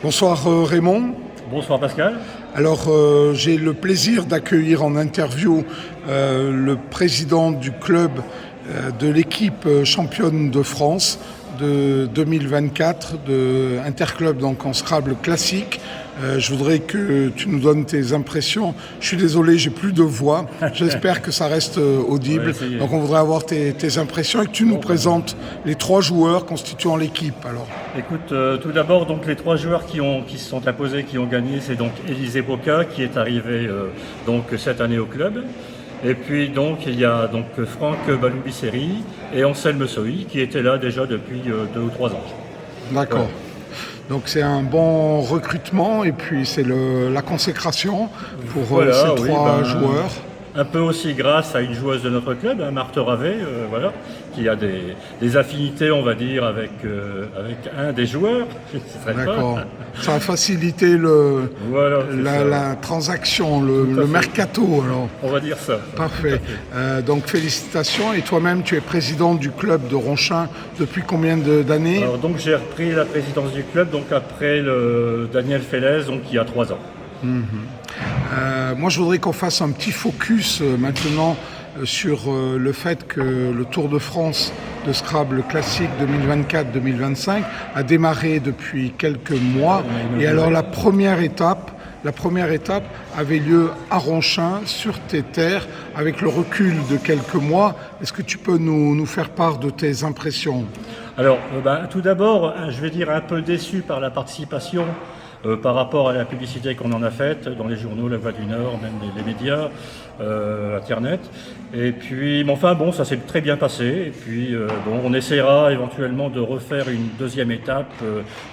Bonsoir Raymond. Bonsoir Pascal. Alors j'ai le plaisir d'accueillir en interview le président du club de l'équipe championne de France de 2024 de Interclub donc en Scrabble classique. Je voudrais que tu nous donnes tes impressions. Je suis désolé, j'ai plus de voix. J'espère que ça reste audible. Donc on voudrait avoir tes impressions et que tu nous présentes les 3 joueurs constituant l'équipe. Alors. Écoute, tout d'abord, donc les 3 joueurs qui se sont imposés, qui ont gagné, c'est donc Élisée Boca qui est arrivé donc cette année au club. Et puis donc il y a donc Franck Baloubisseri et Anselme Sohi qui étaient là déjà depuis 2 ou 3 ans. D'accord. Ouais. Donc c'est un bon recrutement et puis c'est la consécration pour ces 3 joueurs. Un peu aussi grâce à une joueuse de notre club, Marthe Ravet, qui a des affinités, on va dire, avec un des joueurs. D'accord. Ça a facilité la transaction, le mercato. Alors. On va dire ça. Parfait. Donc félicitations. Et toi-même, tu es président du club de Ronchin depuis combien d'années? Alors donc j'ai repris la présidence du club donc après Daniel Félez, donc il y a 3 ans. Moi, je voudrais qu'on fasse un petit focus maintenant sur le fait que le Tour de France de Scrabble classique 2024-2025 a démarré depuis quelques mois. Et alors, la première étape avait lieu à Ronchin, sur tes terres, avec le recul de quelques mois. Est-ce que tu peux nous faire part de tes impressions? Alors, tout d'abord, je vais dire un peu déçu par la participation. Par rapport à la publicité qu'on en a faite dans les journaux, La Voix du Nord, même les médias, Internet. Et puis, mais enfin bon, ça s'est très bien passé. Et puis, on essaiera éventuellement de refaire une deuxième étape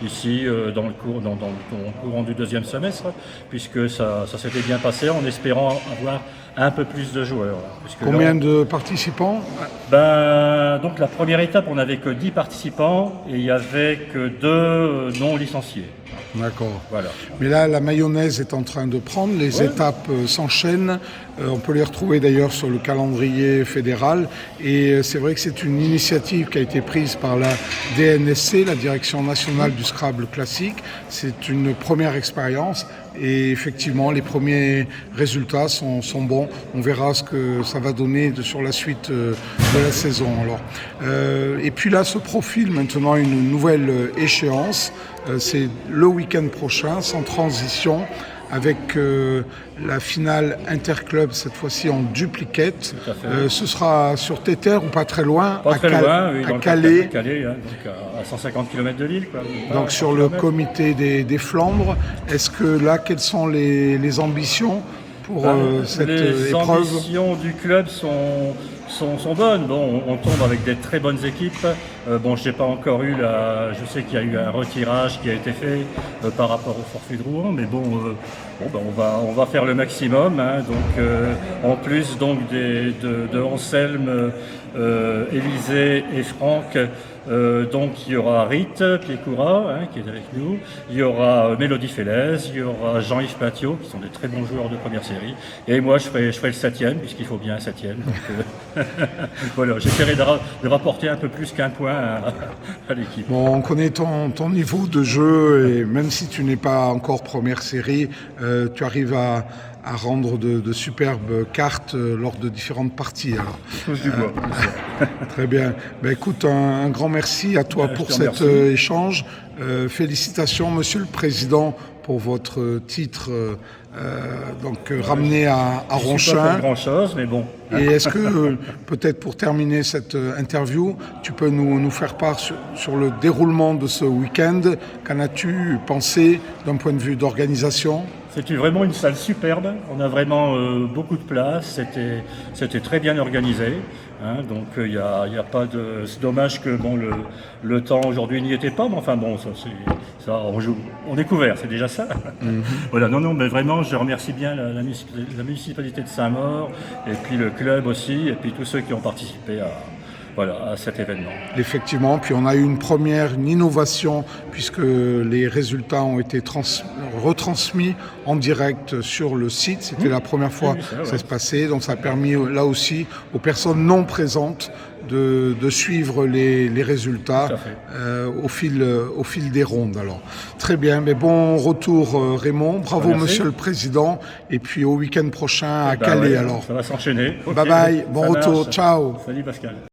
ici dans le courant du 2e semestre, puisque ça s'était bien passé en espérant avoir un peu plus de joueurs. Combien de participants? Donc la première étape, on n'avait que 10 participants et il n'y avait que 2 non licenciés. D'accord. Voilà. Mais là, la mayonnaise est en train de prendre, les étapes s'enchaînent. On peut les retrouver d'ailleurs sur le calendrier fédéral. Et c'est vrai que c'est une initiative qui a été prise par la DNSC, la Direction nationale du Scrabble classique. C'est une première expérience. Et effectivement, les premiers résultats sont bons. On verra ce que ça va donner sur la suite de la saison. Alors, et puis là, se profile maintenant une nouvelle échéance. C'est le week-end prochain, sans transition, avec la finale Interclub, cette fois-ci en duplicate. Ce sera sur tes terres ou pas très loin, à Calais. Donc à 150 km de Lille. Donc sur le comité des Flandres. Est-ce que là, quelles sont les ambitions pour cette épreuve? Les ambitions du club sont bonnes. Bon, on tombe avec des très bonnes équipes. Je n'ai pas encore eu je sais qu'il y a eu un retirage qui a été fait par rapport au forfait de Rouen, mais on va faire le maximum. Donc, en plus donc de Anselme, Élisée et Franck. Donc il y aura Rite Piekura qui est avec nous, il y aura Mélodie Félez, il y aura Jean-Yves Patiot qui sont des très bons joueurs de première série, et moi je ferai le 7e puisqu'il faut bien un 7e. Donc voilà, j'essaierai de rapporter un peu plus qu'un point à l'équipe. Bon, on connaît ton niveau de jeu et même si tu n'es pas encore première série, tu arrives à rendre de superbes cartes lors de différentes parties. Alors. Très bien. Écoute, un grand merci à toi pour cet échange. Félicitations, Monsieur le Président, pour votre titre ramené à Ronchin. Pas grand-chose, mais bon. Et est-ce que, peut-être pour terminer cette interview, tu peux nous faire part sur le déroulement de ce week-end? Qu'en as-tu pensé d'un point de vue d'organisation? C'était vraiment une salle superbe, on a vraiment beaucoup de place, c'était très bien organisé, donc il y a pas de... C'est dommage que le temps aujourd'hui n'y était pas, mais enfin bon, ça on est couvert, c'est déjà ça. Voilà, mais vraiment je remercie bien la municipalité de Saint-Maur, et puis le club aussi, et puis tous ceux qui ont participé à cet événement. Effectivement, puis on a eu une innovation puisque les résultats ont été retransmis en direct sur le site. C'était la première fois que ça se passait, donc ça a permis là aussi aux personnes non présentes de suivre les résultats Tout à fait. au fil des rondes. Alors, très bien, mais bon retour Raymond, bravo Merci. Monsieur le Président, et puis au week-end prochain à Ben Calais ouais, alors. ça va s'enchaîner. Ok, Bye bye, bon ça retour, marche. ciao. Salut Pascal.